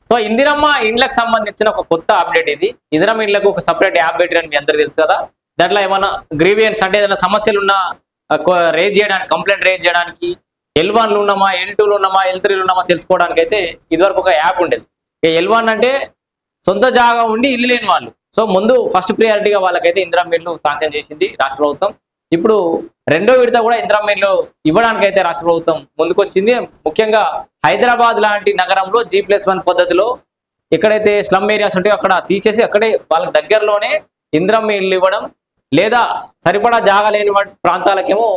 So Indiramma ఇండ్లకు సంబంధించిన ఒక కొత్త అప్డేట్ ఇది. ఇందిరమ్మ ఇండ్లకు ఒక సపరేట్ యాప్ పెట్టారని మీ అందరికీ తెలుసు కదా. దాంట్లో ఏమైనా గ్రీవియన్స్ అంటే ఏదైనా సమస్యలు ఉన్నా రేజ్ చేయడానికి, కంప్లైంట్ రేజ్ చేయడానికి L1లు ఉన్నామా, L2లు ఉన్నామా, L3లు ఉన్నామా తెలుసుకోవడానికి అయితే ఇదివరకు ఒక యాప్ ఉండేది. L1 అంటే సొంత జాగా ఉండి ఇల్లు లేని వాళ్ళు. సో ముందు ఫస్ట్ ప్రియారిటీగా వాళ్ళకైతే ఇందిరమ్మ ఇల్లు శాంక్షన్ చేసింది రాష్ట్ర ప్రభుత్వం. ఇప్పుడు రెండో విడత కూడా ఇందిరమ్మ ఇల్లు ఇవ్వడానికైతే రాష్ట్ర ప్రభుత్వం ముందుకొచ్చింది. ముఖ్యంగా హైదరాబాద్ లాంటి నగరంలో G+1 పద్ధతిలో ఎక్కడైతే స్లమ్ ఏరియాస్ ఉంటాయో అక్కడ తీసేసి అక్కడే వాళ్ళకి దగ్గరలోనే ఇందిరమ్మ ఇల్లు ఇవ్వడం, లేదా సరిపడా జాగా లేని ప్రాంతాలకేమో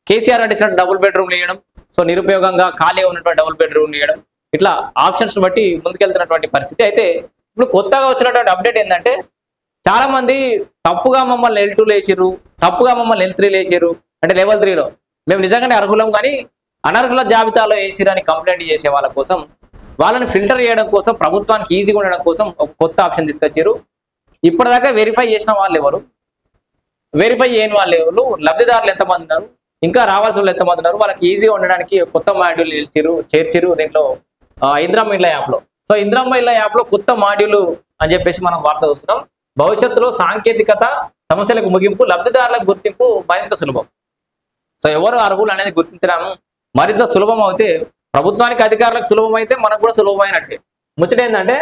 కేసీఆర్ అంటించిన డబుల్ బెడ్రూమ్లు ఇవ్వడం, సో నిరుపయోగంగా ఖాళీ ఉన్నటువంటి డబుల్ బెడ్రూమ్లు ఇవ్వడం, ఇట్లా ఆప్షన్స్ బట్టి ముందుకెళ్తున్నటువంటి పరిస్థితి. అయితే ఇప్పుడు కొత్తగా వచ్చినటువంటి అప్డేట్ ఏంటంటే చాలా మంది తప్పుగా మమ్మల్ని L2 వేసిర్రు, తప్పుగా మమ్మల్ని L3 వేసిర్రు, అంటే లెవెల్ 3లో మేము నిజంగానే అర్హులం కానీ అనర్హుల జాబితాలో వేసిరని కంప్లైంట్ చేసే వాళ్ళ కోసం, వాళ్ళని ఫిల్టర్ చేయడం కోసం, ప్రభుత్వానికి ఈజీగా ఉండడం కోసం ఒక కొత్త ఆప్షన్ తీసుకొచ్చారు. ఇప్పటిదాకా వెరిఫై చేసిన వాళ్ళు ఎవరు, వెరిఫై చేయని వాళ్ళు ఎవరు, లబ్ధిదారులు ఎంతమంది ఉన్నారు, ఇంకా రావాల్సిన వాళ్ళు ఎంతమంది ఉన్నారు, వాళ్ళకి ఈజీగా ఉండడానికి కొత్త మాడ్యూల్ చేర్చిరు దీంట్లో ఇందిరమ్మ ఇళ్ళ యాప్లో. సో ఇందిరమ్మ ఇళ్ళ యాప్లో కొత్త మాడ్యూల్ అని చెప్పేసి మనం వార్త చూస్తున్నాం. భవిష్యత్తులో సాంకేతికత సమస్యలకు ముగింపు, లబ్ధిదారులకు గుర్తింపు మరింత సులభం. సో ఎవరు అర్హులు అనేది గుర్తించడం మరింత సులభం అయితే ప్రభుత్వానికి, అధికారులకు సులభం అయితే మనకు కూడా సులభమైనట్టే. ముచ్చట ఏంటంటే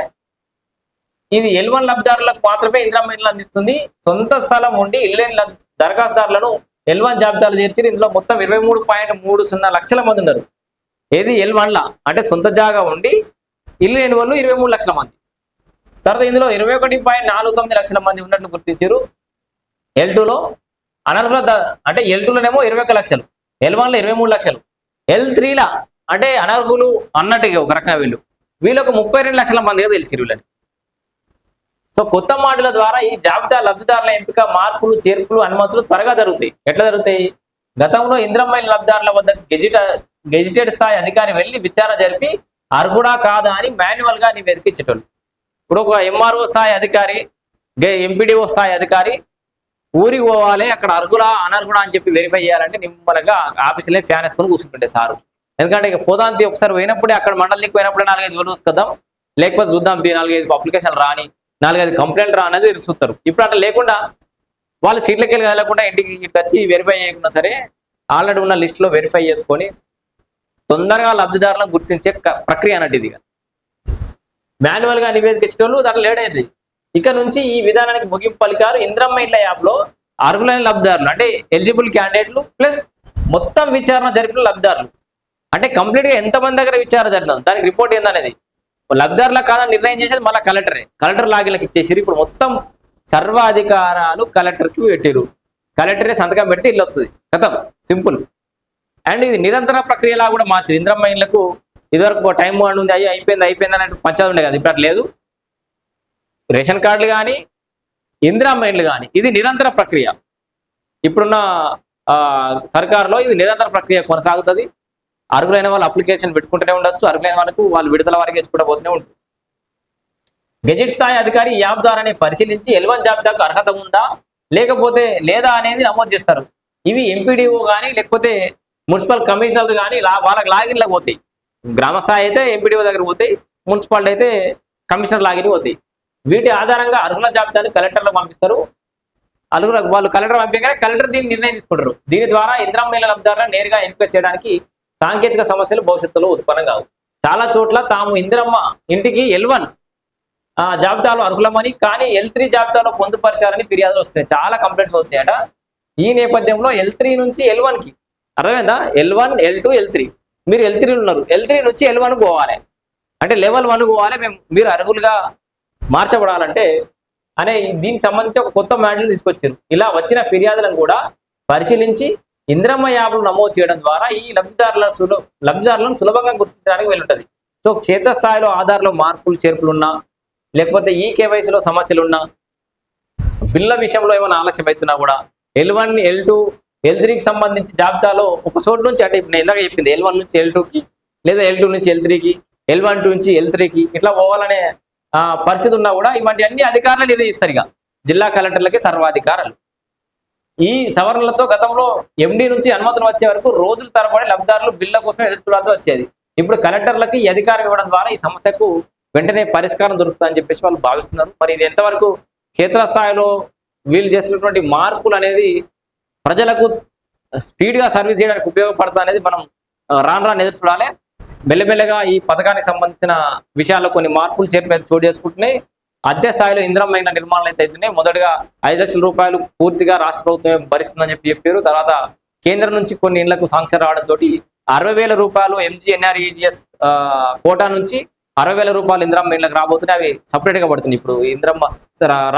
ఇది L1 లబ్ధిదారులకు మాత్రమే ఇందిరమ్మ ఇల్లు అందిస్తుంది. సొంత స్థలం ఉండి ఇల్లు లేని దరఖాస్తుదారులను L1 జాబితాలు చేర్చి ఇందులో మొత్తం 23.30 లక్షల మంది ఉన్నారు. ఏది L1లా అంటే సొంత జాగా ఉండి ఇల్లు లేని వాళ్ళు 23 లక్షల మంది. తర్వాత ఇందులో 21.49 లక్షల మంది ఉన్నట్లు గుర్తించారు. L2లో అనర్హుల అంటే L2లోనేమో 21 లక్షలు, L1లో 23 లక్షలు, L3లా అంటే అనర్హులు అన్నట్టుగా ఒక రకంగా వీళ్ళకు 32 లక్షల మందిగా తెలిసిరు వీళ్ళని. సో కొత్త మాడ్యూల ద్వారా ఈ జాబితా లబ్ధిదారుల ఎంపిక, మార్పులు, చేర్పులు, అనుమతులు త్వరగా జరుగుతాయి. ఎట్లా జరుగుతాయి? గతంలో ఇందిరమ్మ ఇళ్ళ లబ్ధిదారుల వద్ద గెజిటెడ్ స్థాయి అధికారి వెళ్ళి విచారణ జరిపి అర్హుడా కాదా అని మాన్యువల్ గా నివేదిక ఇచ్చేటోళ్ళు. ఇప్పుడు ఒక MRO స్థాయి అధికారి, MPDO స్థాయి అధికారి ఊరికి పోవాలి, అక్కడ అర్హులా అనర్హుడా అని చెప్పి వెరిఫై చేయాలంటే నిమ్మలంగా ఆఫీసులే ఫ్యాన్ వేసుకొని కూర్చుంటుండే సారు. ఎందుకంటే ఇక పోదాంతి ఒకసారి పోయినప్పుడే అక్కడ మండలికి పోయినప్పుడే 4-5 రోజులు చూసుకొద్దాం, లేకపోతే చూద్దాం 4-5 అప్లికేషన్లు రాని, 4-5 కంప్లైంట్ రానది చూస్తారు. ఇప్పుడు అట్లా లేకుండా వాళ్ళు సీట్లకి వెళ్ళి కదలకుండా ఇంటికి వచ్చి వెరిఫై చేయకుండా సరే ఆల్రెడీ ఉన్న లిస్టులో వెరిఫై చేసుకొని తొందరగా లబ్ధిదారులను గుర్తించే ప్రక్రియ అన్నట్టు ఇది. మాన్యువల్ గా నివేదిక ఇచ్చేటోళ్ళు దాంట్లో లేట్ అయింది. ఇక నుంచి ఈ విధానానికి ముగింపు పలికారు ఇందిరమ్మ ఇళ్ళ యాప్లో అర్హులైన లబ్ధిదారులు అంటే ఎలిజిబుల్ క్యాండిడేట్లు ప్లస్ మొత్తం విచారణ జరిపిన లబ్ధిదారులు. అంటే కంప్లీట్ గా ఎంతమంది దగ్గర విచారణ జరిగినాం దానికి రిపోర్ట్ ఏందనేది లబ్ధిదారుల కాదని నిర్ణయం చేసేది మళ్ళీ కలెక్టర్ లాగిన్లకు ఇచ్చేసారు. ఇప్పుడు మొత్తం సర్వాధికారాలు కలెక్టర్కి పెట్టారు. కలెక్టరే సంతకం పెడితే ఇల్లు వస్తుంది, కథం, సింపుల్. అండ్ ఇది నిరంతర ప్రక్రియలా కూడా మార్చారు. ఇందిరమ్మ ఇళ్లకు ఇదివరకు టైం బాండ్ ఉంది, అయిపోయింది అన్నట్టు పంచాయతీ ఉండే కదా, ఇప్పుడు అట్లా లేదు. రేషన్ కార్డులు కానీ ఇందిరమ్మ ఇళ్ళు కానీ ఇది నిరంతర ప్రక్రియ. ఇప్పుడున్న సర్కారులో ఇది నిరంతర ప్రక్రియ కొనసాగుతుంది. అర్హులైన వాళ్ళు అప్లికేషన్ పెట్టుకుంటూనే ఉండొచ్చు, అర్హులైన వాళ్ళకు వాళ్ళు విడుదల వారికి కూడా పోతూనే ఉంటుంది. గెజెట్ స్థాయి అధికారి ఈ యాప్ ద్వారానే పరిశీలించి L1 జాబితాకు అర్హత ఉందా లేకపోతే లేదా అనేది నమోదు చేస్తారు. ఇవి MPDO కానీ లేకపోతే మున్సిపల్ కమిషనర్లు కానీ వాళ్ళకి లాగిన్లకు పోతాయి. గ్రామ స్థాయి అయితే MPDO దగ్గర పోతాయి, మున్సిపాలిటీ అయితే కమిషనర్ లాగిన్ పోతాయి. వీటి ఆధారంగా అర్హుల జాబితాను కలెక్టర్లకు పంపిస్తారు. వాళ్ళు కలెక్టర్ పంపించగానే కలెక్టర్ దీన్ని నిర్ణయం తీసుకుంటారు. దీని ద్వారా ఇందిరమ్మ ఇళ్ల లబ్ధిదారులను నేరుగా ఎంపిక చేయడానికి సాంకేతిక సమస్యలు భవిష్యత్తులో ఉత్పన్నం కావు. చాలా చోట్ల తాము ఇందిరమ్మ ఇంటికి L1 జాబితాలో అర్హులమని కానీ L3 జాబితాలో పొందుపరిచారని ఫిర్యాదులు వస్తాయి. చాలా కంప్లైంట్స్ వస్తాయట. ఈ నేపథ్యంలో L3 నుంచి L1కి అర్థమైందా? L1, L2, L3 మీరు L3 ఉన్నారు, L3 నుంచి L1 పోవాలి అంటే లెవెల్ 1 పోవాలి, మీరు అర్హులుగా మార్చబడాలంటే అనే దీనికి సంబంధించి ఒక కొత్త మాడ్యూల్ తీసుకొచ్చారు. ఇలా వచ్చిన ఫిర్యాదులను కూడా పరిశీలించి ఇందిరమ్మ యాప్లు నమోదు చేయడం ద్వారా ఈ లబ్ధిదారులను సులభంగా గుర్తించడానికి వెళ్ళుంటది. సో క్షేత్రస్థాయిలో ఆధార్లో మార్పులు చేర్పులు ఉన్నా లేకపోతే ఈ KYCలో సమస్యలు ఉన్నా, బిల్ల విషయంలో ఏమైనా ఆలస్యం అవుతున్నా కూడా L1, L2, L3కి సంబంధించి జాబితాలో ఒక చోటు నుంచి అంటే నేను ఇందాక చెప్పింది L1 నుంచి L2కి లేదా L2 నుంచి L3కి, L1 నుంచి L3కి ఇట్లా పోవాలనే పరిస్థితి ఉన్నా కూడా ఇవన్నీ అన్ని అధికారులు నిర్ణయిస్తారు. ఇక జిల్లా కలెక్టర్లకి సర్వాధికారాలు. ఈ సవరణలతో గతంలో MD నుంచి అనుమతులు వచ్చే వరకు రోజుల తరబడి లబ్ధిదారులు బిల్ల కోసం ఎదురు చూడాల్సి వచ్చేది. ఇప్పుడు కలెక్టర్లకి ఈ అధికారం ఇవ్వడం ద్వారా ఈ సమస్యకు వెంటనే పరిష్కారం దొరుకుతుందని చెప్పేసి వాళ్ళు భావిస్తున్నారు. మరి ఇది ఎంతవరకు క్షేత్రస్థాయిలో వీళ్ళు చేస్తున్నటువంటి మార్పులు అనేది ప్రజలకు స్పీడ్గా సర్వీస్ చేయడానికి ఉపయోగపడుతుంది అనేది మనం రాను ఎదురు చూడాలి. మెల్లమెల్లగా ఈ పథకానికి సంబంధించిన విషయాల్లో కొన్ని మార్పులు చేర్పు చోటు చేసుకుంటున్నాయి. అద్దె స్థాయిలో ఇంద్రమైన నిర్మాణాలు అయితే అవుతున్నాయి. మొదటగా 5 లక్షల రూపాయలు పూర్తిగా రాష్ట్ర ప్రభుత్వమే భరిస్తుందని చెప్పారు. తర్వాత కేంద్రం నుంచి కొన్ని ఇళ్లకు శాంక్షన్ రావడంతో 60,000 రూపాయలు MGNREGS కోటా నుంచి 60,000 రూపాయలు ఇంద్రమ్మ ఇళ్లకు రాబోతున్నాయి. అవి సపరేట్ గా పడుతుంది. ఇప్పుడు ఇంద్రమ్మ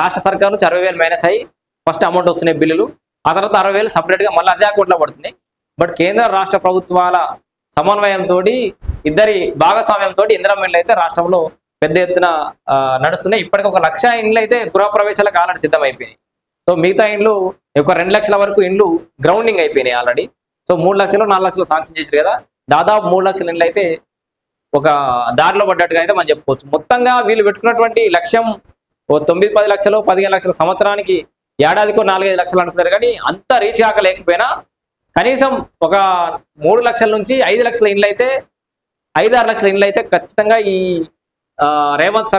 రాష్ట్ర సర్కార్ నుంచి 60,000 మైనస్ అయ్యి ఫస్ట్ అమౌంట్ వస్తున్నాయి బిల్లులు. ఆ తర్వాత 60,000 సపరేట్ గా మళ్ళీ అదే అకౌంట్లో పడుతున్నాయి. బట్ కేంద్ర రాష్ట్ర ప్రభుత్వాల సమన్వయంతో ఇద్దరి భాగస్వామ్యంతో ఇంద్రమ్మ ఇళ్ళు అయితే రాష్ట్రంలో పెద్ద ఎత్తున నడుస్తున్నాయి. ఇప్పటికి 1 లక్ష ఇండ్లు అయితే గృహప్రవేశాలకు ఆల్రెడీ సిద్ధమైపోయినాయి. సో మిగతా ఇండ్లు ఒక 2 లక్షల వరకు ఇండ్లు గ్రౌండింగ్ అయిపోయినాయి ఆల్రెడీ. సో 3 లక్షలు 4 లక్షలు శాంక్షన్ చేశారు కదా, దాదాపు 3 లక్షల ఇండ్లు అయితే ఒక దారిలో పడ్డట్టుగా అయితే మనం చెప్పుకోవచ్చు. మొత్తంగా వీళ్ళు పెట్టుకున్నటువంటి లక్ష్యం 9-10 లక్షలు 15 లక్షల సంవత్సరానికి, ఏడాదికో 4-5 లక్షలు అనుకున్నారు. కానీ అంత రీచ్ కాకలేకపోయినా కనీసం ఒక 3 లక్షల నుంచి 5 లక్షల ఇండ్లు అయితే 5-6 లక్షల ఇండ్లు అయితే ఖచ్చితంగా ఈ రేవంత్ సర్కార్